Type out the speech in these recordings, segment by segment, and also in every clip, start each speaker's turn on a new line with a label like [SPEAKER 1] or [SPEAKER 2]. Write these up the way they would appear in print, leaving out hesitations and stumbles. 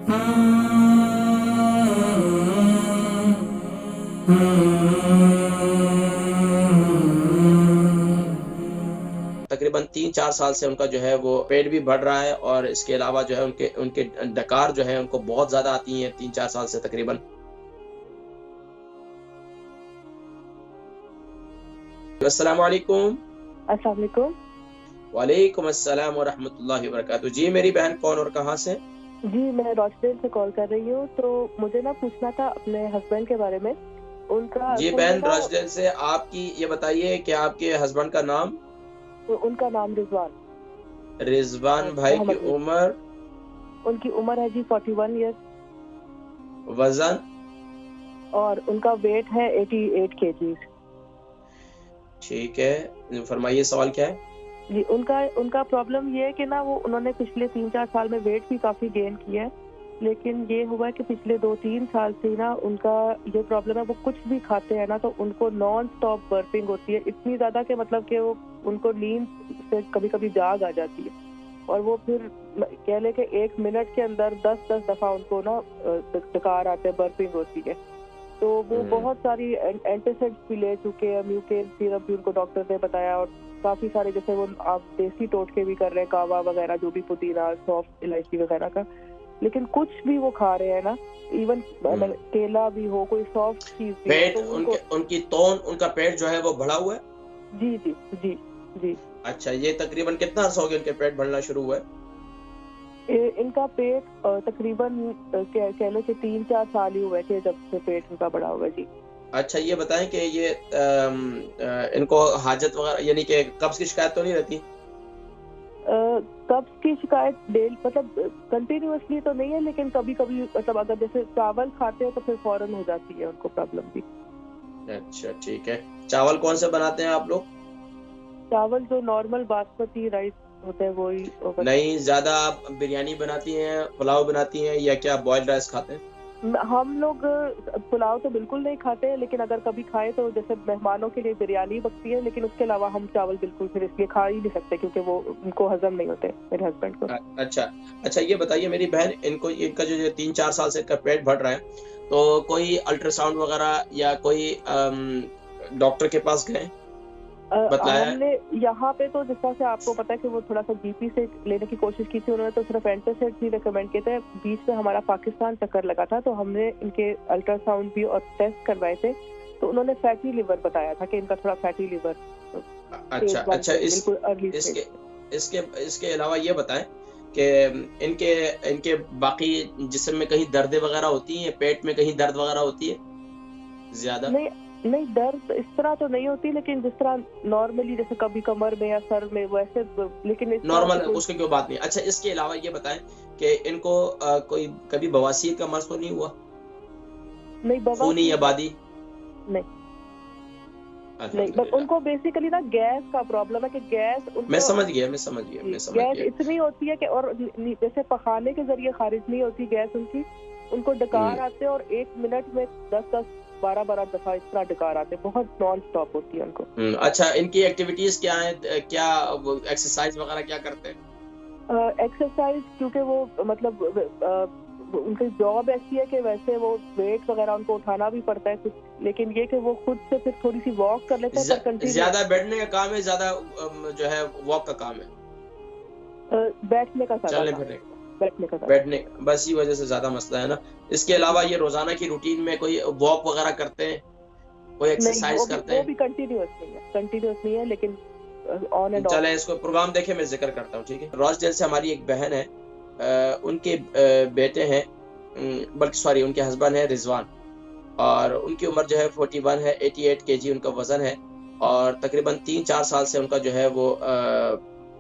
[SPEAKER 1] तकरीबन 3-4 साल से उनका जो है वो पेट भी बढ़ रहा है और इसके अलावा जो है उनके उनके डकार जो है उनको बहुत ज़्यादा आती हैं 3-4 साल से तकरीबन। अस्सलाम वालेकुम।
[SPEAKER 2] अस्सलाम वालेकुम।
[SPEAKER 1] वालेकुम अस्सलाम व रहमतुल्लाहि व बरकातहू। जी मेरी बहन कौन और कहाँ से?
[SPEAKER 2] जी, मैं रॉचडेल से कॉल कर रही हूँ। तो मुझे ना पूछना था अपने हस्बैंड के बारे में। उनका
[SPEAKER 1] जी
[SPEAKER 2] असल में
[SPEAKER 1] बहन
[SPEAKER 2] ना
[SPEAKER 1] रॉचडेल से, आपकी ये बताइए कि आपके हस्बैंड का नाम?
[SPEAKER 2] उनका नाम रिजवान
[SPEAKER 1] रिजवान भाई की
[SPEAKER 2] मोहम्मद है।
[SPEAKER 1] उम्र?
[SPEAKER 2] उनकी उम्र है जी 41 ईयर्स
[SPEAKER 1] वजन?
[SPEAKER 2] और उनका वेट है 88 केजीज।
[SPEAKER 1] ठीक है, फरमाइए सवाल क्या है?
[SPEAKER 2] जी, उनका प्रॉब्लम ये है कि ना वो उन्होंने पिछले 3-4 साल में वेट भी काफ़ी गेन किया है। लेकिन ये हुआ है कि पिछले 2-3 साल से ना उनका ये प्रॉब्लम है, वो कुछ भी खाते हैं ना तो उनको नॉन स्टॉप बर्पिंग होती है। इतनी ज़्यादा कि मतलब कि वो उनको नींद से कभी-कभी जाग आ जाती है। और वो फिर कह लें कि 1 मिनट के अंदर 10-10 दफ़ा उनको ना डकार आते हैं, बर्पिंग होती है। तो वो बहुत सारी एंटासिड्स भी ले चुके हैं, म्यूकेन सिरप भी उनको डॉक्टर ने बताया और काफ़ी सारे जैसे वो आप देसी टोटके भी कर रहे हैं, कावा वगैरह जो भी पुदीना, सौंफ, इलायची वगैरह का। लेकिन कुछ भी वो खा रहे हैं ना, इवन केला भी हो, कोई सॉफ्ट चीज़ भी हो
[SPEAKER 1] पेट
[SPEAKER 2] तो उनको
[SPEAKER 1] उनका पेट जो है वो बढ़ा हुआ है?
[SPEAKER 2] जी, जी, जी, जी।
[SPEAKER 1] अच्छा, ये तकरीबन कितना अर्सा हो गया इनके पेट बढ़ना शुरू हुआ है?
[SPEAKER 2] इनका पेट तकरीबन कह लो कि 3-4 साल ही हुए थे जब से पेट इनका बढ़ा हुआ है जी।
[SPEAKER 1] अच्छा ये बताएं कि ये इनको हाजत वगैरह यानी कि कब्ज की शिकायत तो नहीं रहती?
[SPEAKER 2] कब्ज़ की शिकायत मतलब कंटिन्यूअसली तो नहीं है, लेकिन कभी-कभी मतलब अगर जैसे चावल खाते हैं तो फिर फ़ौरन हो जाती है उनको प्रॉब्लम भी।
[SPEAKER 1] अच्छा ठीक है। चावल कौन से बनाते हैं आप लोग?
[SPEAKER 2] चावल जो नॉर्मल बासमती राइस होते हैं वही
[SPEAKER 1] नहीं, ज़्यादा आप बिरयानी बनाती हैं, पुलाव बनाती हैं या क्या बॉइल्ड राइस खाते हैं?
[SPEAKER 2] हम लोग पुलाव तो बिल्कुल नहीं खाते हैं, लेकिन अगर कभी खाएँ तो जैसे मेहमानों के लिए बिरयानी बनती है, लेकिन उसके अलावा हम चावल बिल्कुल फिर इसलिए खा ही नहीं सकते क्योंकि वो उनको हज़म नहीं होते मेरे हस्बैंड को।
[SPEAKER 1] अच्छा। अच्छा ये बताइए मेरी बहन, इनका जो ये 3-4 साल से इनका पेट बढ़ रहा है, तो कोई अल्ट्रासाउंड वगैरह या कोई डॉक्टर के पास गए? बतलाया है?
[SPEAKER 2] हमने यहाँ पे तो जिस तरह से आपको पता है कि वो थोड़ा-सा जीपी से लेने की कोशिश की थी, उन्होंने तो सिर्फ एंटासिड्स ही रिकमेंड किए थे। बीच में हमारा पाकिस्तान चक्कर लगा था, तो हमने इनके अल्ट्रासाउंड भी और टेस्ट करवाए थे, तो उन्होंने फैटी लिवर बताया था कि इनका थोड़ा फैटी लिवर
[SPEAKER 1] अच्छा,
[SPEAKER 2] स्टेज 1
[SPEAKER 1] अच्छा
[SPEAKER 2] पे बिल्कुल अर्ली
[SPEAKER 1] इसके
[SPEAKER 2] स्टेज पे।
[SPEAKER 1] इसके इसके अलावा ये बताएँ कि इनके इनके बाकी जिस्म में कहीं दर्दें वगैरह होती हैं? पेट में कहीं दर्द वगैरह होती है ज़्यादा?
[SPEAKER 2] नहीं, नहीं दर्द इस तरह तो नहीं होती, लेकिन जिस तरह नॉर्मली जैसे कभी कमर में या सर में वैसे लेकिन इस तरह
[SPEAKER 1] नॉर्मल
[SPEAKER 2] से कोई
[SPEAKER 1] उसकी कोई बात नहीं। अच्छा इसके अलावा ये बताएँ कि इनको कोई कभी बवासीर का मर्ज़ तो नहीं हुआ?
[SPEAKER 2] नहीं
[SPEAKER 1] खूनी या
[SPEAKER 2] बवासीर
[SPEAKER 1] बादी?
[SPEAKER 2] नहीं, नहीं बस
[SPEAKER 1] अल्हम्दुलिल्लाह।
[SPEAKER 2] उनको बेसिकली ना गैस का प्रॉब्लम है कि गैस
[SPEAKER 1] मैं
[SPEAKER 2] उनको
[SPEAKER 1] समझ गया, मैं समझ गया, मैं समझ
[SPEAKER 2] गैस
[SPEAKER 1] गया।
[SPEAKER 2] इतनी होती है कि और जैसे पखाने के जरिए खारिज नहीं होती गैस उनकी, उनको डकार आते हैं और 1 मिनट में 10-10 12-12 दफा इस तरह डकार आते हैं, बहुत नॉन स्टॉप होती है उनको।
[SPEAKER 1] अच्छा इनकी एक्टिविटीज़ क्या हैं? क्या वो एक्सरसाइज़ वगैरह क्या करते हैं?
[SPEAKER 2] एक्सरसाइज क्योंकि वो मतलब उनकी जॉब ऐसी है कि वैसे वो वेट वगैरह उनको उठाना भी पड़ता है कुछ, लेकिन ये कि वो खुद से फिर थोड़ी सी वॉक कर लेते हैं पर कंटिन्यू
[SPEAKER 1] ज़्यादा बैठने का काम है, ज़्यादा जो है वॉक का काम है?
[SPEAKER 2] बैठने का ज्यादा काम
[SPEAKER 1] चलने-फिरने
[SPEAKER 2] है,
[SPEAKER 1] का?
[SPEAKER 2] बैठने का ज्यादा
[SPEAKER 1] बैठने बस इसी वजह से ज़्यादा मसला है ना? इसके अलावा ये रोज़ाना की रूटीन में कोई वॉक वगैरह करते हैं? कोई
[SPEAKER 2] नहीं,
[SPEAKER 1] एक्सरसाइज़ करते
[SPEAKER 2] वो
[SPEAKER 1] हैं?
[SPEAKER 2] भी कंटिन्यूअस नहीं है लेकिन ऑन एंड ऑफ।
[SPEAKER 1] चलें इसको प्रोग्राम देखें, मैं ज़िक्र करता हूँ, ठीक है? रॉसडेल से हमारी एक बहन है, उनके बेटे हैं, बल्कि सॉरी उनके हस्बैंड हैं रिज़वान, और उनकी उम्र जो है 41 है, 88 केजी उनका वज़न है और तकरीबन 3-4 साल से उनका जो है वो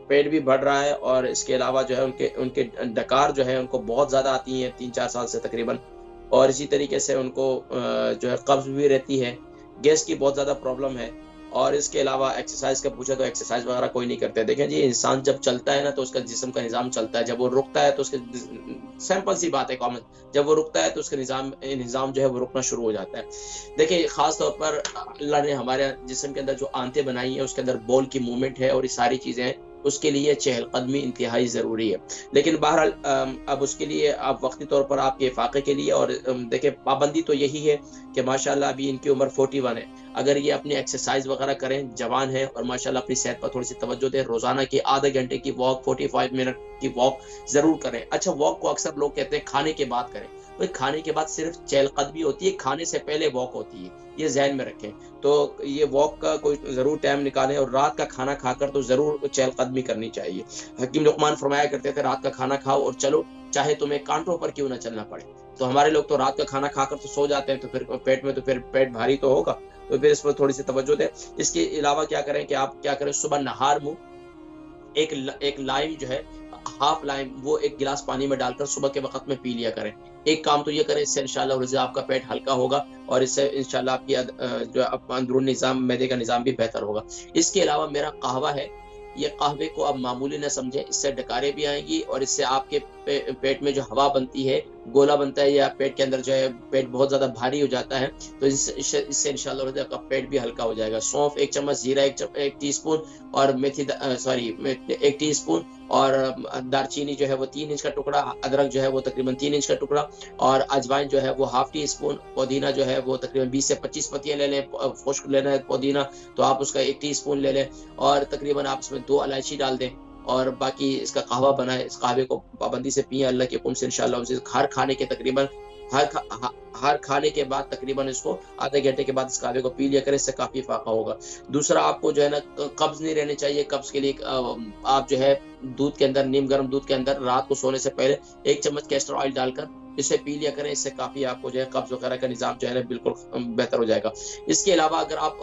[SPEAKER 1] पेट भी बढ़ रहा है और इसके अलावा जो है उनके उनके डकार जो है उनको बहुत ज़्यादा आती हैं 3-4 साल से तकरीबन, और इसी तरीके से उनको जो है कब्ज़ भी रहती है, गैस की बहुत ज़्यादा प्रॉब्लम है और इसके अलावा एक्सरसाइज़ का पूछा तो एक्सरसाइज़ वगैरह कोई नहीं करते। देखें जी, इंसान जब चलता है ना तो उसका जिस्म का निज़ाम चलता है, जब वो रुकता है तो उसके सिंपल सी बात है कॉमन, जब वो रुकता है तो उसका निज़ाम जो है वो रुकना शुरू हो जाता है। देखिए ख़ास तौर पर अल्लाह ने हमारे जिस्म के अंदर जो आंतें बनाई हैं उसके अंदर बॉल की मूवमेंट है और ये सारी चीज़ें हैं, उसके लिए चहलकदमी इंतहाई ज़रूरी है। लेकिन बहरहाल अब उसके लिए आप वक्ती तौर पर आपके इफ़ाक़े के लिए और देखिए पाबंदी तो यही है कि माशाअल्लाह अभी इनकी उम्र 41 है। अगर ये अपनी एक्सरसाइज़ वग़ैरह करें, जवान है और माशाअल्लाह अपनी सेहत पर थोड़ी-सी तवज्जो दें, रोज़ाना की आधे घंटे की वॉक, 45 मिनट की वॉक ज़रूर करें। अच्छा, वॉक को अक्सर लोग कहते हैं खाने के बाद करें। भाई खाने के बाद सिर्फ चहलकदमी होती है, खाने से पहले वॉक होती है, ये ज़हन में रखें। तो ये वॉक का कोई ज़रूर टाइम निकालें और रात का खाना खाकर तो ज़रूर चहलकदमी करनी चाहिए। हकीम लुक़मान फरमाया करते थे, रात का खाना खाओ और चलो, चाहे तुम्हें कांटों पर क्यों ना चलना पड़े। तो हमारे लोग तो रात का खाना खाकर तो सो जाते हैं, तो फिर पेट भारी तो होगा, तो फिर इस पर थोड़ी-सी तवज्जो दें। इसके अलावा क्या करें कि आप क्या करें, सुबह नहार मुँह एक लाइम जो है, हाफ लाइम, वो एक गिलास पानी में डालकर सुबह के वक़्त में पी लिया करें। एक काम तो ये करें, इससे इंशाअल्लाह वज़ आपका पेट हल्का होगा और इससे इंशाअल्लाह आपकी जो अंदरूनी निज़ाम, मैदे का निज़ाम भी बेहतर होगा। इसके अलावा मेरा कहवा है, ये कहवे को आप मामूली ना समझें, इससे डकारें भी आएँगी और इससे आपके पेट में जो हवा बनती है, गोला बनता है या पेट के अंदर जो है पेट बहुत ज़्यादा भारी हो जाता है, तो इससे इंशाअल्लाह वज़ आपका पेट भी हल्का हो जाएगा। सौंफ 1 चम्मच, जीरा 1 टीस्पून और 1 टीस्पून और दालचीनी जो है वो 3 इंच का टुकड़ा, अदरक जो है वो तकरीबन 3 इंच का टुकड़ा और अजवाइन जो है वो हाफ टी स्पून, पुदीना जो है वो तकरीबन 20 से 25 पत्तियाँ ले लें, खुश्क लेना है पुदीना तो आप उसका 1 टीस्पून ले लें और तकरीबन आप इसमें 2 इलायची डाल दें और बाकी इसका कहवा बनाएँ। इस कहवे को पाबंदी से पिएँ अल्लाह के हुक्म से इंशाअल्लाह। हर खाने के बाद तकरीबन इसको आधे घंटे के बाद इस कहवे को पी लिया करें, इससे काफ़ी फ़ायदा होगा। दूसरा, आपको जो है ना कब्ज़ नहीं रहनी चाहिए। कब्ज़ के लिए आप जो है दूध के अंदर, नीम गर्म दूध के अंदर रात को सोने से पहले 1 चम्मच कैस्टर ऑयल डालकर इसे पी लिया करें, इससे काफ़ी आपको जो है कब्ज़ वगैरह का निज़ाम जो है ना बिल्कुल बेहतर हो जाएगा। इसके अलावा अगर आप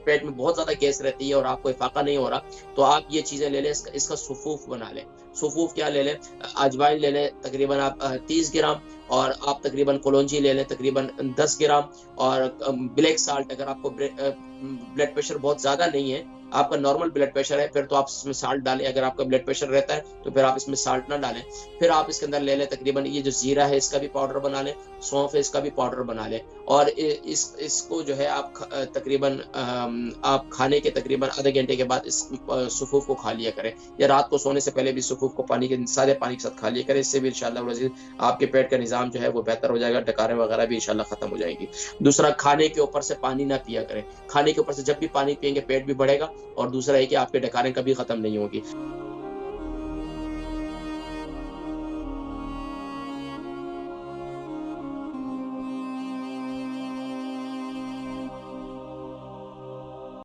[SPEAKER 1] पेट में बहुत ज़्यादा गैस रहती है और आपको इफ़ाक़ा नहीं हो रहा, तो आप ये चीज़ें ले लें, इसका सुफ़ूफ़ बना लें। सुफ़ूफ़ क्या ले लें, अजवाइन ले लें तकरीबन आप 30 ग्राम और आप तकरीबन कलौंजी ले लें तकरीबन 10 ग्राम और ब्लैक साल्ट, अगर आपको ब्लड प्रेशर बहुत ज़्यादा नहीं है, आपका नॉर्मल ब्लड प्रेशर है, फिर तो आप इसमें साल्ट डालें। अगर आपका ब्लड प्रेशर रहता है तो फिर आप इसमें साल्ट ना डालें। फिर आप इसके अंदर ले लें तकरीबन ये जो जीरा है इसका भी पाउडर बना लें, सौंफ है इसका भी पाउडर बना लें और इसको जो है आप तकरीबन आप खाने के तकरीबन आधे घंटे के बाद इस सुफ़ूफ़ को खा लिया करें या रात को सोने से पहले भी सुफ़ूफ़ को सादे पानी के साथ खा लिया करें। इससे भी इंशाअल्लाह आपके पेट का निज़ाम जो है वो बेहतर हो जाएगा, डकारें वगैरह भी इंशाअल्लाह ख़त्म हो जाएंगी। दूसरा, खाने के ऊपर से पानी ना पिया करें। खाने के ऊपर से जब भी पानी पिएंगे पेट भी बढ़ेगा और दूसरा है कि आपके डकारें कभी ख़त्म नहीं होगी।